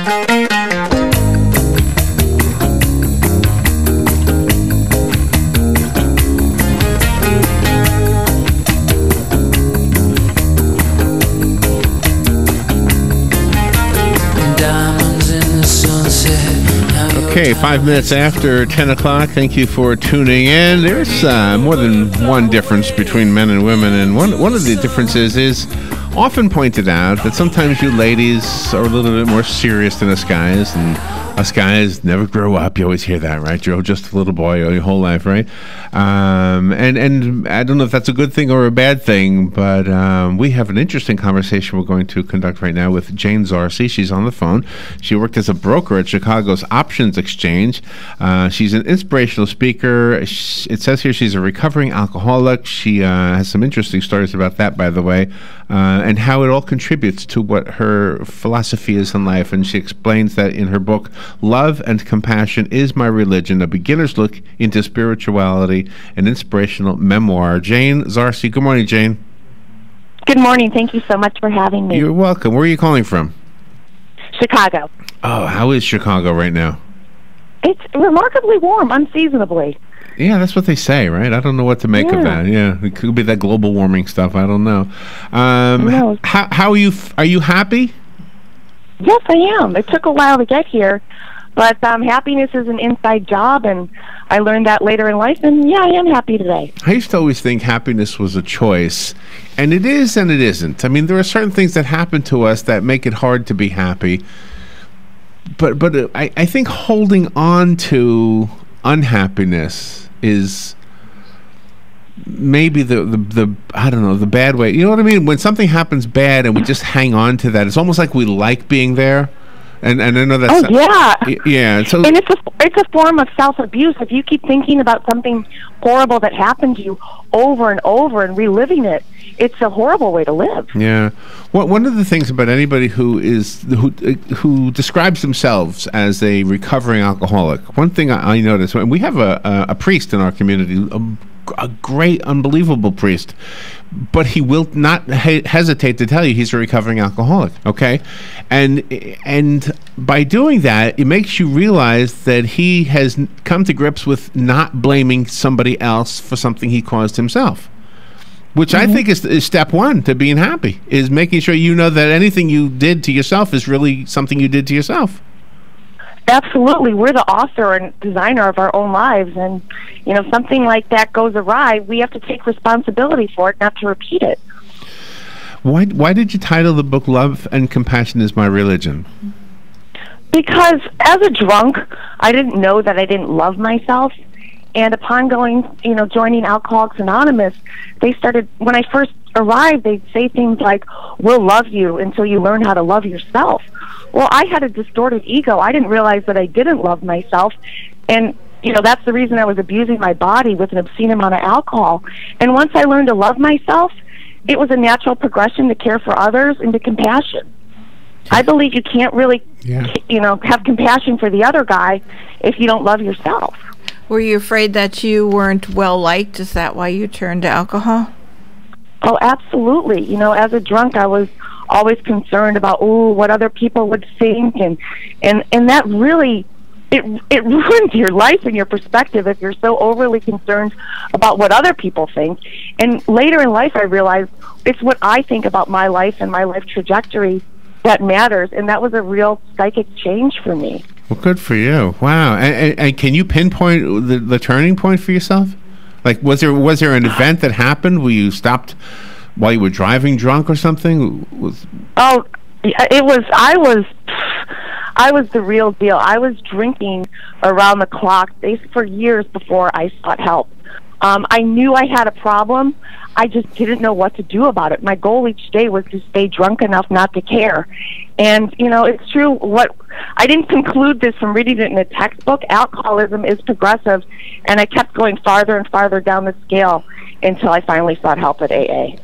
Okay, 5 minutes after 10 o'clock. Thank you for tuning in. There's more than one difference between men and women, and one of the differences is often pointed out that sometimes you ladies are a little bit more serious than us guys, and us guys never grow up. You always hear that, right? You're just a little boy your whole life, right? And I don't know if that's a good thing or a bad thing, but we have an interesting conversation we're going to conduct right now with Jane Zarse. She's on the phone. She worked as a broker at Chicago's Options Exchange. She's an inspirational speaker. It says here she's a recovering alcoholic. She has some interesting stories about that, by the way, and how it all contributes to what her philosophy is in life. And she explains that in her book, Love and Compassion is My Religion, a beginner's look into spirituality, an inspirational memoir. Jane Zarse. Good morning, Jane. Good morning. Thank you so much for having me. You're welcome. Where are you calling from? Chicago. Oh, how is Chicago right now? It's remarkably warm, unseasonably. Yeah, that's what they say, right? I don't know what to make of that. Yeah, it could be that global warming stuff. I don't know. How are you? Are you happy? Yes, I am. It took a while to get here, but happiness is an inside job, and I learned that later in life, and yeah, I am happy today. I used to always think happiness was a choice, and it is and it isn't. I mean, there are certain things that happen to us that make it hard to be happy, but I think holding on to unhappiness is maybe the I don't know, the bad way. You know what I mean? When something happens bad and we just hang on to that, it's almost like we like being there. And I know that's... Oh, yeah. Yeah. So, and it's a form of self-abuse. If you keep thinking about something horrible that happened to you over and over and reliving it, it's a horrible way to live. Yeah. One of the things about anybody who describes themselves as a recovering alcoholic, one thing I notice, when we have a priest in our community, a great, unbelievable priest, but he will not hesitate to tell you he's a recovering alcoholic, okay? And by doing that, it makes you realize that he has come to grips with not blaming somebody else for something he caused himself, which I think is step one to being happy, is making sure you know that anything you did to yourself is really something you did to yourself. Absolutely. We're the author and designer of our own lives, and something like that goes awry, we have to take responsibility for it, not to repeat it. Why did you title the book Love and Compassion is My Religion? Because as a drunk, I didn't know that I didn't love myself, and upon joining Alcoholics Anonymous, they started, when I first arrived, they'd say things like, we'll love you until you learn how to love yourself. Well, I had a distorted ego. I didn't realize that I didn't love myself, and that's the reason I was abusing my body with an obscene amount of alcohol. And once I learned to love myself, it was a natural progression to care for others and to compassion. I believe you can't really, have compassion for the other guy if you don't love yourself. Were you afraid that you weren't well liked? Is that why you turned to alcohol? Oh, absolutely. As a drunk, I was always concerned about what other people would think, and that really it ruins your life and your perspective if you're so overly concerned about what other people think. And later in life, I realized it's what I think about my life and my life trajectory that matters, and that was a real psychic change for me. Well, good for you. Wow. And can you pinpoint the turning point for yourself? Like, was there an event that happened where you stopped while you were driving drunk or something? Oh, it was. I was the real deal. I was drinking around the clock for years before I sought help. I knew I had a problem. I just didn't know what to do about it. My goal each day was to stay drunk enough not to care. And, it's true. I didn't conclude this from reading it in a textbook. Alcoholism is progressive, and I kept going farther and farther down the scale until I finally sought help at AA.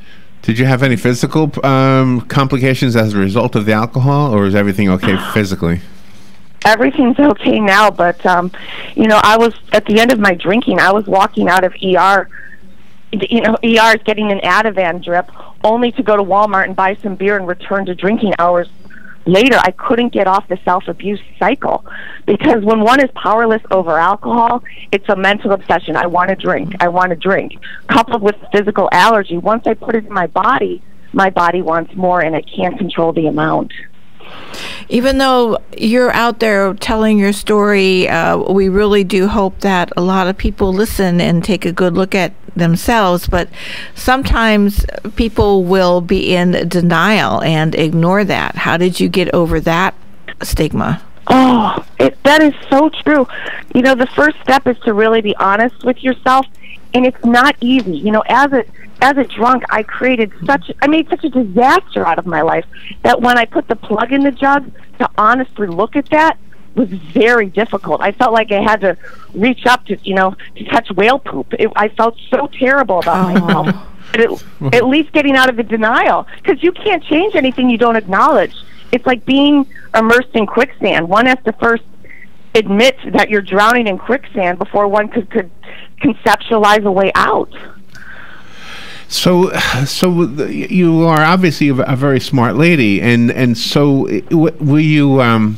Did you have any physical complications as a result of the alcohol, or is everything okay physically? Everything's okay now, but, I was, at the end of my drinking, I was walking out of ER, ER is getting an Ativan drip, only to go to Walmart and buy some beer and return to drinking hours later, I couldn't get off the self-abuse cycle, because when one is powerless over alcohol, it's a mental obsession. I want to drink. I want to drink. Coupled with physical allergy, once I put it in my body wants more, and I can't control the amount. Even though you're out there telling your story, we really do hope that a lot of people listen and take a good look at themselves, but sometimes people will be in denial and ignore that. How did you get over that stigma? Oh, that is so true. You know, the first step is to really be honest with yourself, and it's not easy. You know, as a drunk, I made such a disaster out of my life that when I put the plug in the jug to honestly look at that was very difficult. I felt like I had to reach up to touch whale poop. I felt so terrible about myself. But at least getting out of the denial, because you can't change anything you don't acknowledge. It's like being immersed in quicksand. One has to first admit that you're drowning in quicksand before one could conceptualize a way out. So you are obviously a very smart lady, and so were you?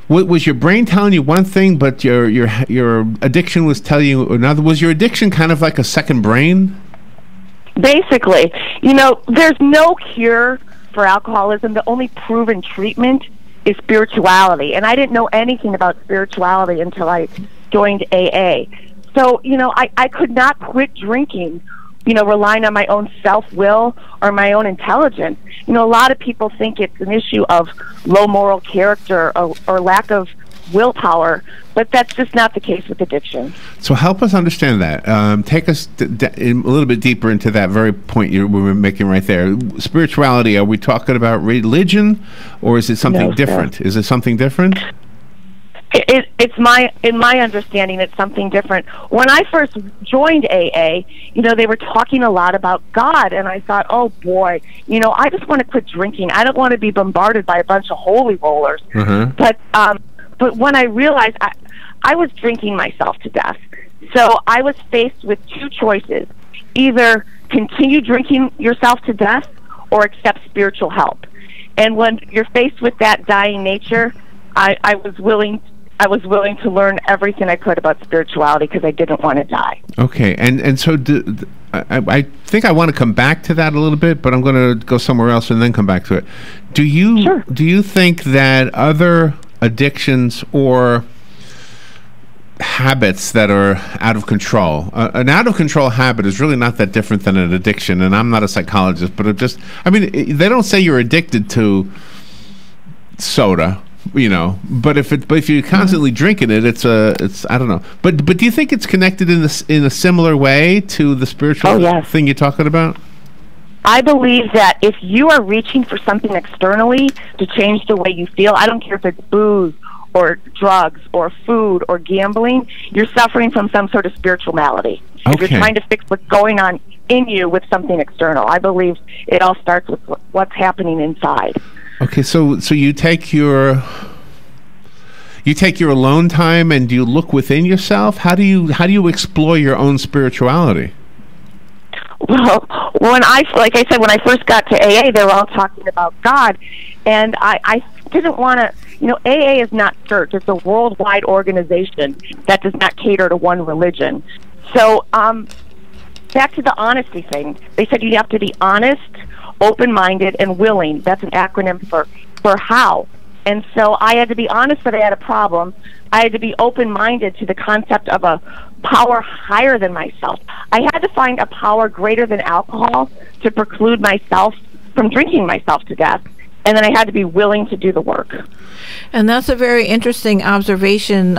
Was your brain telling you one thing, but your addiction was telling you another? Was your addiction kind of like a second brain? Basically, there's no cure for alcoholism. The only proven treatment is spirituality, and I didn't know anything about spirituality until I joined AA. So, I could not quit drinking, relying on my own self-will or my own intelligence. A lot of people think it's an issue of low moral character or lack of willpower, but that's just not the case with addiction. So help us understand that. Take us a little bit deeper into that very point we were making right there. Spirituality, are we talking about religion, or is it something different? Is it something different? In my understanding, it's something different. When I first joined AA, they were talking a lot about God, and I thought, oh boy, I just want to quit drinking. I don't want to be bombarded by a bunch of holy rollers. But when I realized I was drinking myself to death, so I was faced with two choices: either continue drinking yourself to death or accept spiritual help. And when you're faced with that dying nature, I was willing to learn everything I could about spirituality because I didn't want to die. Okay, and so I think I want to come back to that a little bit, but I'm going to go somewhere else and then come back to it. Do you think that other addictions or habits that are out of control, an out of control habit is really not that different than an addiction, and I'm not a psychologist, but they don't say you're addicted to soda, but if you're constantly drinking it, it's I don't know. But do you think it's connected in a similar way to the spiritual thing you're talking about? I believe that if you are reaching for something externally to change the way you feel, I don't care if it's booze or drugs or food or gambling, you're suffering from some sort of spiritual malady. Okay. If you're trying to fix what's going on in you with something external, I believe it all starts with what's happening inside. Okay, so you take your alone time and do you look within yourself? How do you explore your own spirituality? Well, when I first got to AA, they were all talking about God, and I didn't want to. AA is not church; it's a worldwide organization that does not cater to one religion. So, back to the honesty thing. They said you have to be honest, open-minded, and willing. That's an acronym for how. And so I had to be honest that I had a problem. I had to be open-minded to the concept of a power higher than myself. I had to find a power greater than alcohol to preclude myself from drinking myself to death. And then I had to be willing to do the work. And that's a very interesting observation,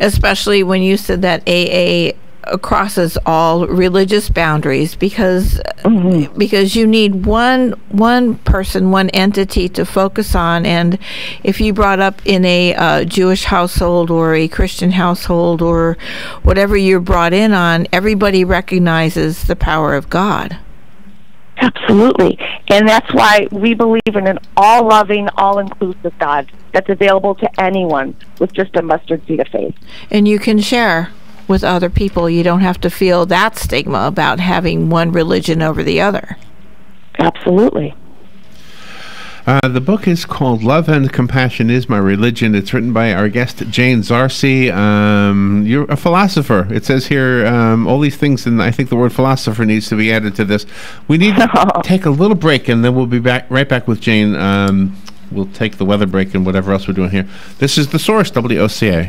especially when you said that AA crosses all religious boundaries, because you need one person, one entity to focus on. And if you brought up in a Jewish household or a Christian household or whatever you're brought in on, everybody recognizes the power of God. Absolutely. And that's why we believe in an all-loving, all-inclusive God that's available to anyone with just a mustard seed of faith. And you can share with other people. You don't have to feel that stigma about having one religion over the other. Absolutely. The book is called Love and Compassion is My Religion. It's written by our guest, Jane Zarse. You're a philosopher. It says here all these things, and I think the word philosopher needs to be added to this. We need to take a little break, and then we'll be right back with Jane. We'll take the weather break and whatever else we're doing here. This is The Source, WOCA.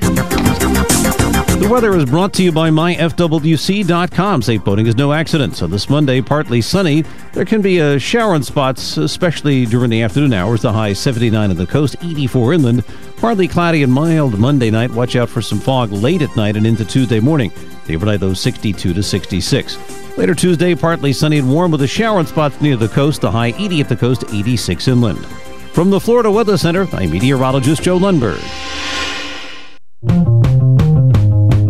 The weather is brought to you by myfwc.com. Safe boating is no accident. So this Monday, partly sunny. There can be a shower in spots, especially during the afternoon hours. The high 79 on the coast, 84 inland. Partly cloudy and mild Monday night. Watch out for some fog late at night and into Tuesday morning. The overnight, though, 62 to 66. Later Tuesday, partly sunny and warm with a shower in spots near the coast. The high 80 at the coast, 86 inland. From the Florida Weather Center, I'm meteorologist Joe Lundberg.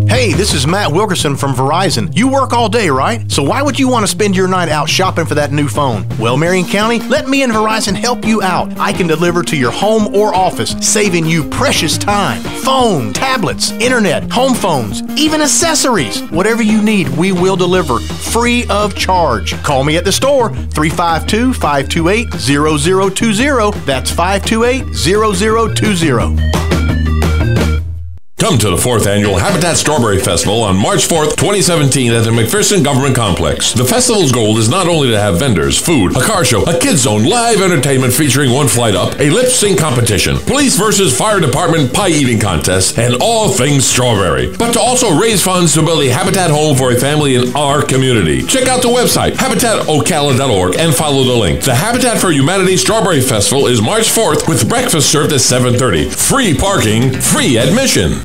Hey, this is Matt Wilkerson from Verizon. You work all day, right? So why would you want to spend your night out shopping for that new phone? Well, Marion County, let me and Verizon help you out. I can deliver to your home or office, saving you precious time. Phone, tablets, internet, home phones, even accessories. Whatever you need, we will deliver free of charge. Call me at the store, 352-528-0020. That's 528-0020. Come to the 4th Annual Habitat Strawberry Festival on March 4th, 2017 at the McPherson Government Complex. The festival's goal is not only to have vendors, food, a car show, a kids zone, live entertainment featuring one flight up, a lip sync competition, police versus fire department pie eating contest, and all things strawberry. But to also raise funds to build a habitat home for a family in our community. Check out the website, habitatocala.org, and follow the link. The Habitat for Humanity Strawberry Festival is March 4th with breakfast served at 7:30. Free parking, free admission.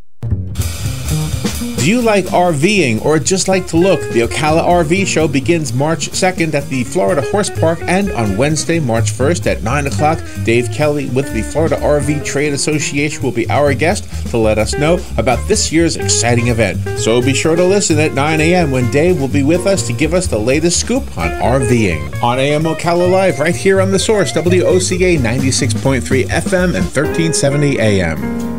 Do you like RVing or just like to look? The Ocala Rv Show begins March 2nd at the Florida Horse Park, and on Wednesday, March 1st at 9 o'clock, Dave Kelly with the Florida RV Trade Association will be our guest to let us know about this year's exciting event. So be sure to listen at 9 a.m. when Dave will be with us to give us the latest scoop on RVing. On AM Ocala Live, right here on The Source, WOCA 96.3 FM and 1370 AM.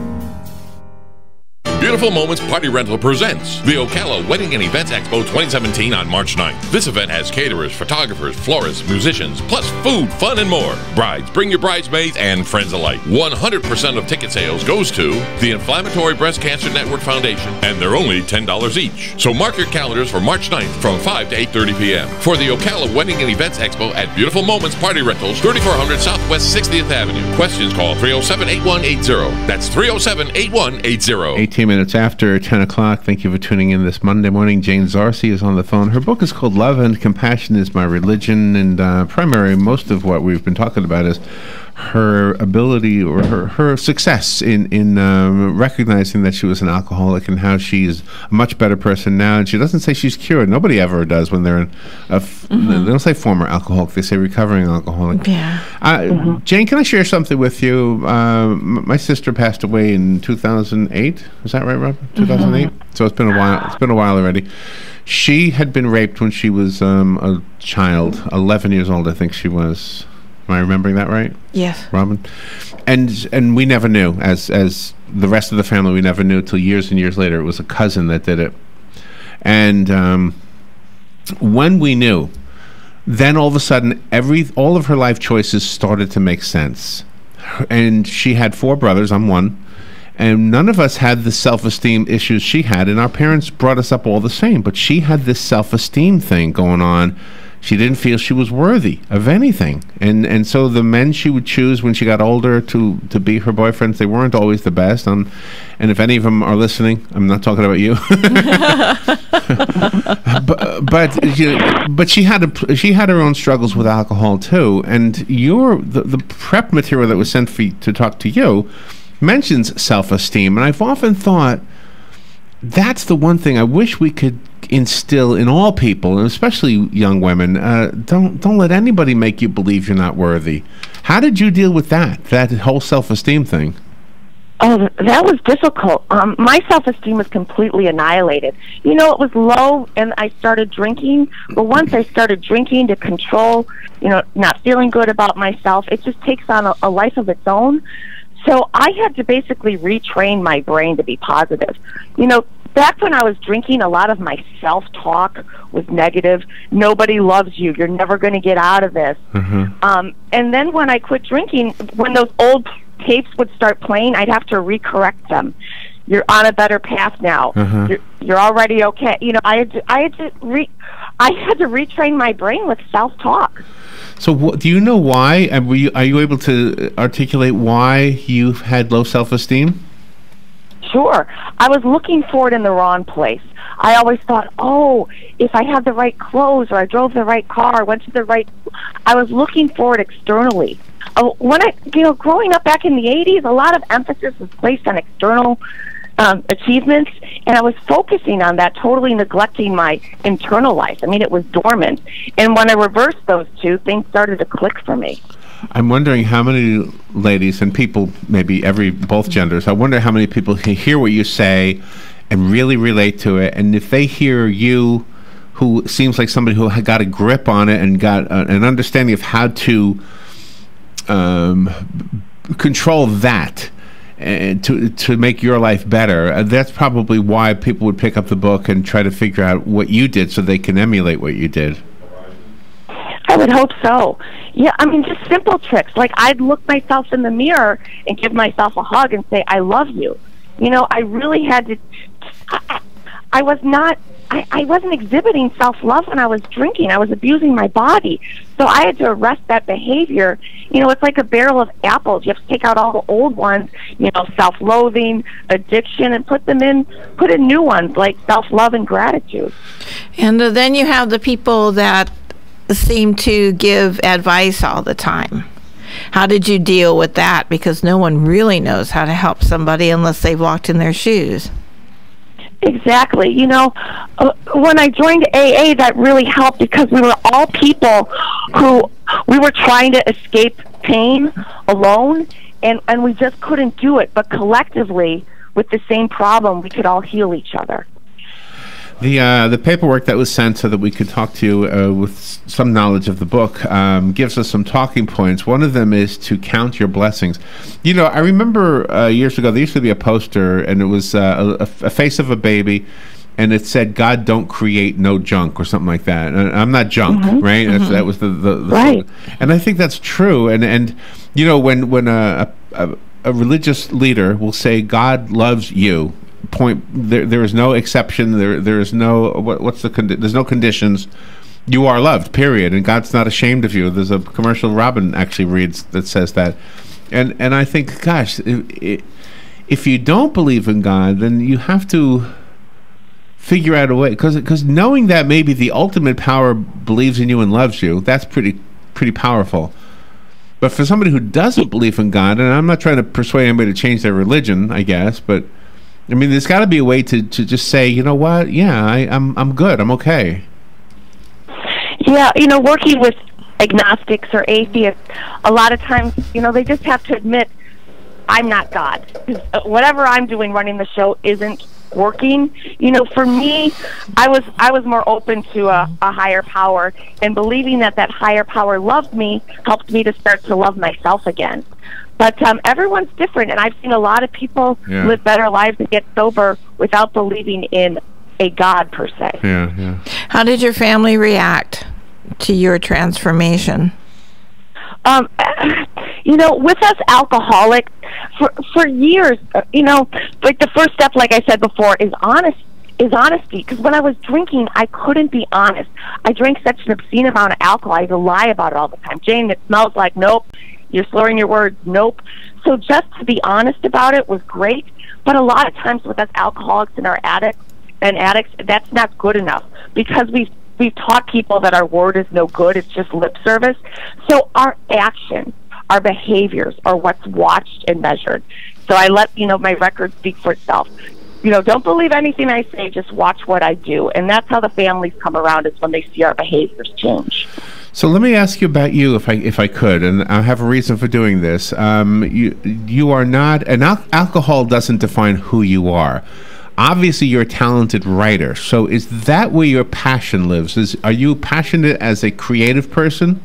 Beautiful Moments Party Rental presents the Ocala Wedding and Events Expo 2017 on March 9th. This event has caterers, photographers, florists, musicians, plus food, fun, and more. Brides, bring your bridesmaids and friends alike. 100% of ticket sales goes to the Inflammatory Breast Cancer Network Foundation, and they're only $10 each. So mark your calendars for March 9th from 5 to 8:30 p.m. for the Ocala Wedding and Events Expo at Beautiful Moments Party Rentals, 3400 Southwest 60th Avenue. Questions, call 307-8180. That's 307-8180. 18 minutes after 10 o'clock. Thank you for tuning in this Monday morning. Jane Zarse is on the phone. Her book is called Love and Compassion is My Religion, and most of what we've been talking about is her ability or her success in recognizing that she was an alcoholic and how she's a much better person now. And she doesn't say she's cured. Nobody ever does when they're they don't say former alcoholic. They say recovering alcoholic. Yeah. Jane, can I share something with you? My sister passed away in 2008. Is that right, Rob? 2008. So it's been a while. It's been a while already. She had been raped when she was a child, 11 years old, I think she was. Am I remembering that right? Yes. Robin? And we never knew, as the rest of the family, we never knew till years and years later. It was a cousin that did it. And when we knew, then all of a sudden, all of her life choices started to make sense. And she had 4 brothers, I'm one, and none of us had the self-esteem issues she had, and our parents brought us up all the same, but she had this self-esteem thing going on. She didn't feel she was worthy of anything. And so the men she would choose when she got older to be her boyfriends, they weren't always the best. And if any of them are listening, I'm not talking about you. but she had her own struggles with alcohol too. And the prep material that was sent to talk to you mentions self-esteem. And I've often thought that's the one thing I wish we could instill in all people, and especially young women. Don't let anybody make you believe you're not worthy. How did you deal with that whole self-esteem thing? Oh, that was difficult. My self-esteem was completely annihilated. It was low, and I started drinking. But once I started drinking to control, not feeling good about myself, it just takes on a life of its own. So I had to basically retrain my brain to be positive. back when I was drinking, a lot of my self-talk was negative. Nobody loves you. You're never going to get out of this. And then when I quit drinking, when those old tapes would start playing, I'd have to recorrect them. You're on a better path now. You're already okay. You know, I had to retrain my brain with self-talk. So do you know why? Are you able to articulate why you've had low self-esteem? Sure. I was looking for it in the wrong place. I always thought, oh, if I had the right clothes, or I drove the right car, went to the right... I was looking for it externally. Growing up back in the 80s, a lot of emphasis was placed on external achievements, and I was focusing on that, totally neglecting my internal life. I mean, it was dormant. And when I reversed those two, things started to click for me. I'm wondering how many ladies and people, maybe both genders, I wonder how many people can hear what you say and really relate to it. And if they hear you, who seems like somebody who got a grip on it and got an understanding of how to control that and to make your life better, that's probably why people would pick up the book and try to figure out what you did so they can emulate what you did. I would hope so. Yeah, I mean, just simple tricks. Like, I'd look myself in the mirror and give myself a hug and say, I love you. You know, I really had to... I wasn't exhibiting self-love when I was drinking. I was abusing my body. So I had to arrest that behavior. You know, it's like a barrel of apples. You have to take out all the old ones, you know, self-loathing, addiction, and put in new ones like self-love and gratitude. And then you have the people that seem to give advice all the time. How did you deal with that? Because no one really knows how to help somebody unless they've walked in their shoes. Exactly. You know, when I joined AA, that really helped because we were all people who we were trying to escape pain alone, and we just couldn't do it. But collectively, with the same problem, we could all heal each other. The paperwork that was sent so that we could talk to you with some knowledge of the book gives us some talking points. One of them is to count your blessings. You know, I remember years ago there used to be a poster, and it was a face of a baby, and it said, "God don't create no junk," or something like that. And I'm not junk, right? That was the right. And I think that's true. And you know, when a religious leader will say, "God loves you," point there is no exception, there is no there's no conditions, you are loved, period, and God's not ashamed of you. There's a commercial Robin actually reads that says that, and I think, gosh, if you don't believe in God, then you have to figure out a way, because knowing that maybe the ultimate power believes in you and loves you, that's pretty powerful. But for somebody who doesn't believe in God, and I'm not trying to persuade anybody to change their religion, I guess, but I mean, there's got to be a way to just say, you know what? Yeah, I'm good. I'm okay. Yeah, you know, working with agnostics or atheists, a lot of times, you know, they just have to admit, I'm not God. Whatever I'm doing running the show isn't working. You know, for me, I was more open to a higher power, and believing that higher power loved me helped me to start to love myself again. But everyone's different, and I've seen a lot of people live better lives and get sober without believing in a God, per se. Yeah. How did your family react to your transformation? You know, with us alcoholics, for years, you know, like the first step, like I said before, is honesty. Because when I was drinking, I couldn't be honest. I drank such an obscene amount of alcohol, I had to lie about it all the time. Jane, it smells like, nope. You're slurring your words, nope. So just to be honest about it was great, but a lot of times with us alcoholics and our addicts, that's not good enough, because we've taught people that our word is no good, it's just lip service. So our actions, our behaviors are what's watched and measured. So I let, you know, my record speak for itself. You know, don't believe anything I say, just watch what I do. And that's how the families come around, is when they see our behaviors change. So let me ask you about you, if I could, and I have a reason for doing this. You are not, and alcohol doesn't define who you are. Obviously, you're a talented writer. So is that where your passion lives? Are you passionate as a creative person?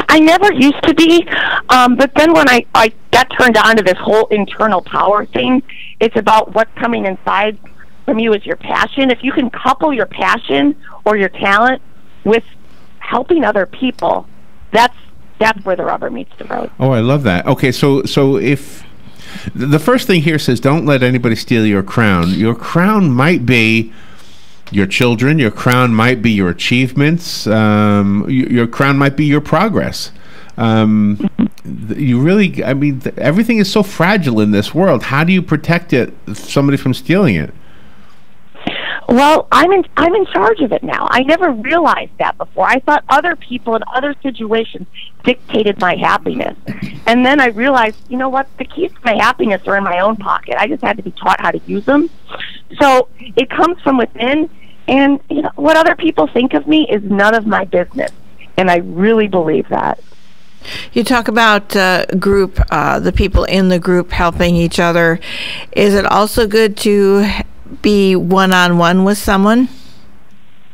I never used to be, but then when I got turned on to this whole internal power thing, it's about what's coming inside from you as your passion. If you can couple your passion or your talent with helping other people, that's where the rubber meets the road. Oh, I love that. Okay, so if the first thing here says, don't let anybody steal your crown. Your crown might be your children. Your crown might be your achievements. Your crown might be your progress. You really, I mean, everything is so fragile in this world. How do you protect it, somebody from stealing it? Well, I'm in charge of it now. I never realized that before. I thought other people in other situations dictated my happiness. And then I realized, you know what, the keys to my happiness are in my own pocket. I just had to be taught how to use them. So it comes from within, and you know what other people think of me is none of my business. And I really believe that. You talk about group, the people in the group helping each other. Is it also good to be one-on-one with someone?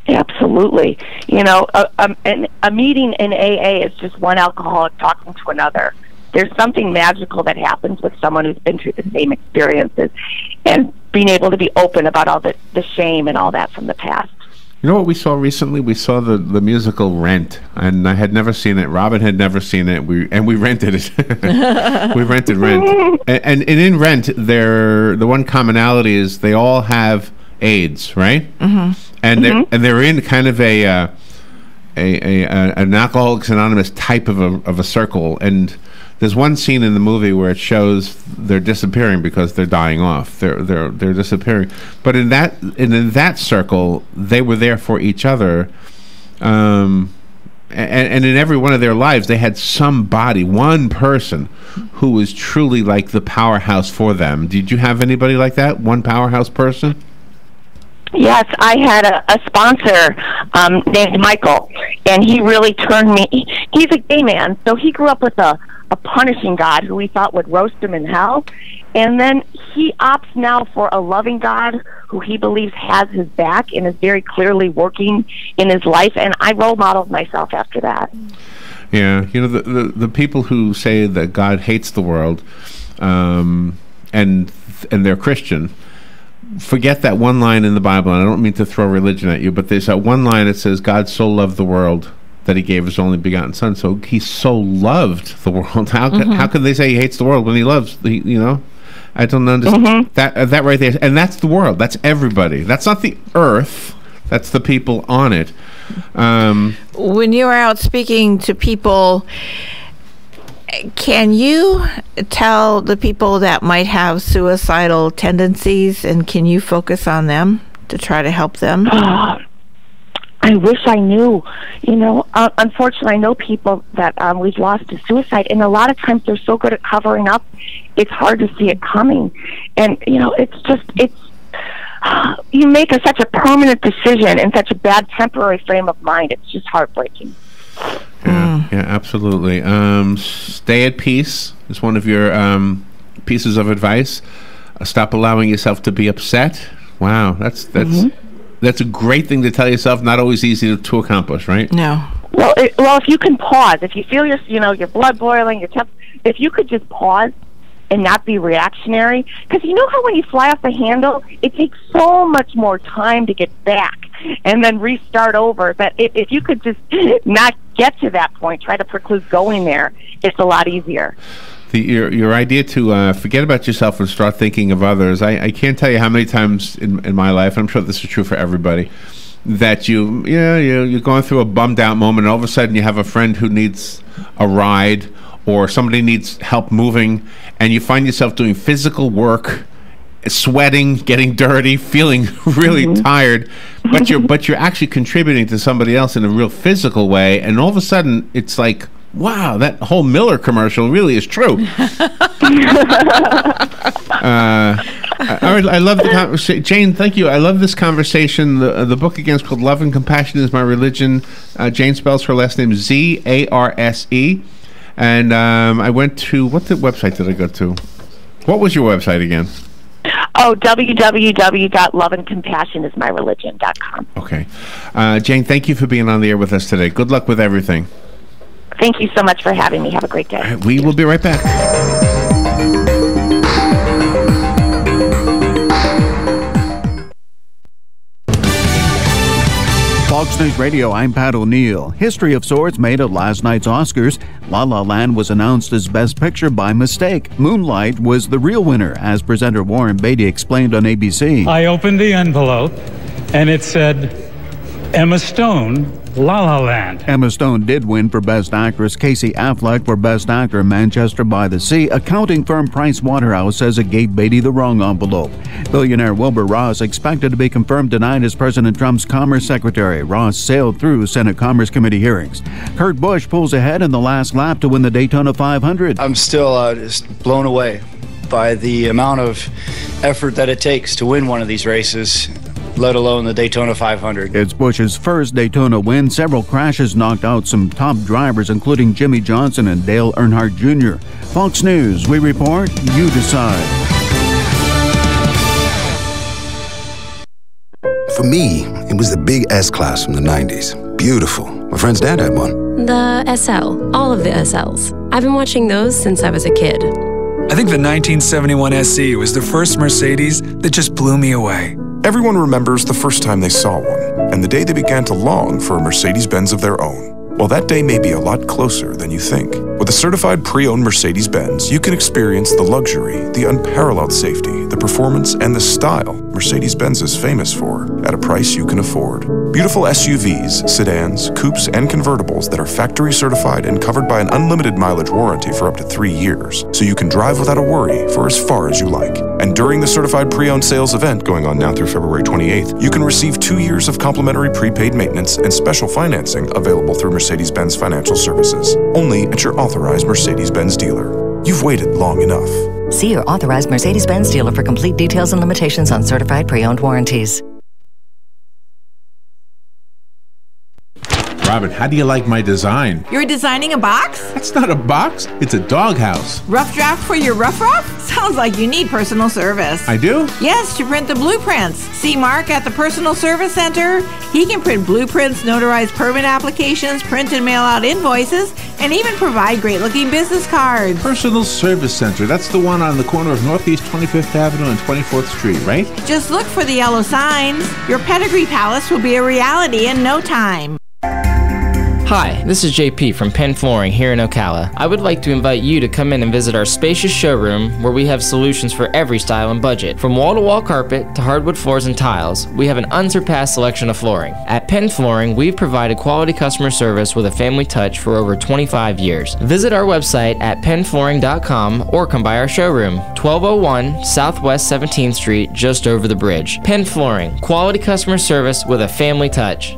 Absolutely. You know, a meeting in AA is just one alcoholic talking to another. There's something magical that happens with someone who's been through the same experiences, and being able to be open about all the shame and all that from the past. You know what we saw recently? We saw the musical Rent, and I had never seen it. Robin had never seen it. We rented it. We rented Rent, and in Rent, the one commonality is they all have AIDS, right? Mm-hmm. And they're in kind of an Alcoholics Anonymous type of a circle. And there's one scene in the movie where it shows they're disappearing because they're dying off. They're disappearing. But in that circle, they were there for each other. And in every one of their lives, they had somebody, one person, who was truly like the powerhouse for them. Did you have anybody like that? One powerhouse person? Yes, I had a sponsor named Michael, and he really turned me. He's a gay man, so he grew up with a punishing God who he thought would roast him in hell, and then he opts now for a loving God who he believes has his back and is very clearly working in his life, and I role modeled myself after that. Yeah, you know, the people who say that God hates the world, and they're Christian, forget that one line in the Bible, and I don't mean to throw religion at you, but there's that one line that says, God so loved the world that he gave his only begotten son. So he so loved the world. How can they say he hates the world when he loves you know? I don't understand that right there. And that's the world. That's everybody. That's not the earth. That's the people on it. When you are out speaking to people, can you tell the people that might have suicidal tendencies, and can you focus on them to try to help them? I wish I knew. You know, unfortunately, I know people that we've lost to suicide, and a lot of times they're so good at covering up, it's hard to see it coming. And, you know, it's you make such a permanent decision in such a bad temporary frame of mind. It's just heartbreaking. Yeah, absolutely. Stay at peace is one of your pieces of advice. Stop allowing yourself to be upset. Wow, that's a great thing to tell yourself. Not always easy to accomplish, right? No. Well, if you can pause, if you feel your blood boiling, if you could just pause and not be reactionary, because you know how when you fly off the handle, it takes so much more time to get back and then restart over. But if you could just not get to that point, try to preclude going there, it's a lot easier. Your idea to forget about yourself and start thinking of others. I can't tell you how many times in my life, and I'm sure this is true for everybody, that you're going through a bummed out moment, and all of a sudden you have a friend who needs a ride, or somebody needs help moving, and you find yourself doing physical work, sweating, getting dirty, feeling really tired, but you're actually contributing to somebody else in a real physical way, and all of a sudden it's like, wow, that whole Miller commercial really is true. I love the conversation. Jane, thank you. I love this conversation. The book, again, is called Love and Compassion is My Religion. Jane spells her last name Z-A-R-S-E. And I went to, what website did I go to? What was your website again? Oh, www.loveandcompassionismyreligion.com. Okay. Jane, thank you for being on the air with us today. Good luck with everything. Thank you so much for having me. Have a great day. All right, we will be right back. Fox News Radio, I'm Pat O'Neill. History of Swords made at last night's Oscars. La La Land was announced as Best Picture by mistake. Moonlight was the real winner, as presenter Warren Beatty explained on ABC. I opened the envelope, and it said, Emma Stone, La La Land. Emma Stone did win for Best Actress. Casey Affleck for Best Actor in Manchester by the Sea. Accounting firm Price Waterhouse says it gave Beatty the wrong envelope. Billionaire Wilbur Ross expected to be confirmed tonight as President Trump's Commerce Secretary. Ross sailed through Senate Commerce Committee hearings. Kurt Busch pulls ahead in the last lap to win the Daytona 500. I'm still just blown away by the amount of effort that it takes to win one of these races, let alone the Daytona 500. It's Busch's first Daytona win. Several crashes knocked out some top drivers, including Jimmy Johnson and Dale Earnhardt Jr. Fox News, we report, you decide. For me, it was the big S-Class from the 90s. Beautiful. My friend's dad had one. The SL. All of the SLs. I've been watching those since I was a kid. I think the 1971 SC was the first Mercedes that just blew me away. Everyone remembers the first time they saw one, and the day they began to long for a Mercedes-Benz of their own. Well, that day may be a lot closer than you think. With a certified pre-owned Mercedes-Benz, you can experience the luxury, the unparalleled safety, the performance, and the style Mercedes-Benz is famous for at a price you can afford. Beautiful SUVs, sedans, coupes, and convertibles that are factory certified and covered by an unlimited mileage warranty for up to 3 years, so you can drive without a worry for as far as you like. And during the certified pre-owned sales event going on now through February 28th, you can receive 2 years of complimentary prepaid maintenance and special financing available through Mercedes-Benz Financial Services, only at your authorized Mercedes-Benz dealer. You've waited long enough. See your authorized Mercedes-Benz dealer for complete details and limitations on certified pre-owned warranties. Robin, how do you like my design? You're designing a box? That's not a box. It's a doghouse. Rough draft for your rough? Sounds like you need personal service. I do? Yes, to print the blueprints. See Mark at the Personal Service Center. He can print blueprints, notarize permit applications, print and mail out invoices, and even provide great-looking business cards. Personal Service Center. That's the one on the corner of Northeast 25th Avenue and 24th Street, right? Just look for the yellow signs. Your pedigree palace will be a reality in no time. Hi, this is JP from Penn Flooring here in Ocala. I would like to invite you to come in and visit our spacious showroom where we have solutions for every style and budget. From wall-to-wall carpet to hardwood floors and tiles, we have an unsurpassed selection of flooring. At Penn Flooring, we've provided quality customer service with a family touch for over 25 years. Visit our website at pennflooring.com or come by our showroom, 1201 Southwest 17th Street, just over the bridge. Penn Flooring, quality customer service with a family touch.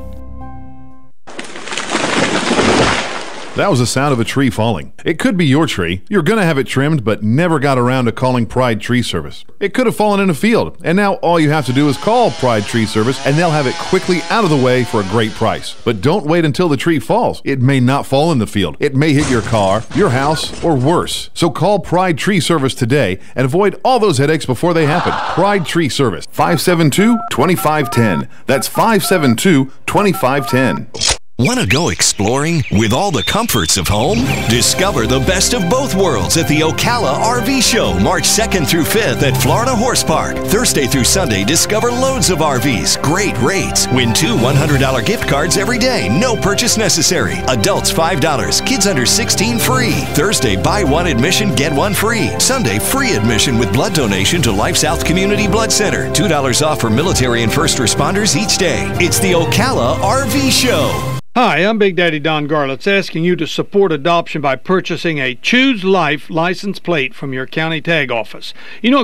That was the sound of a tree falling. It could be your tree. You're going to have it trimmed, but never got around to calling Pride Tree Service. It could have fallen in a field, and now all you have to do is call Pride Tree Service, and they'll have it quickly out of the way for a great price. But don't wait until the tree falls. It may not fall in the field. It may hit your car, your house, or worse. So call Pride Tree Service today and avoid all those headaches before they happen. Pride Tree Service, 572-2510. That's 572-2510. Want to go exploring with all the comforts of home? Discover the best of both worlds at the Ocala Rv Show, March 2nd through 5th at Florida Horse Park. Thursday through Sunday, discover loads of RVs, great rates. Win 2 $100 gift cards every day, no purchase necessary. Adults $5, kids under 16 free. Thursday, buy one admission, get one free. Sunday, free admission with blood donation to Life South Community Blood Center. $2 off for military and first responders each day. It's the Ocala Rv Show. Hi, I'm Big Daddy Don Garlitz, asking you to support adoption by purchasing a Choose Life license plate from your county tag office. You know,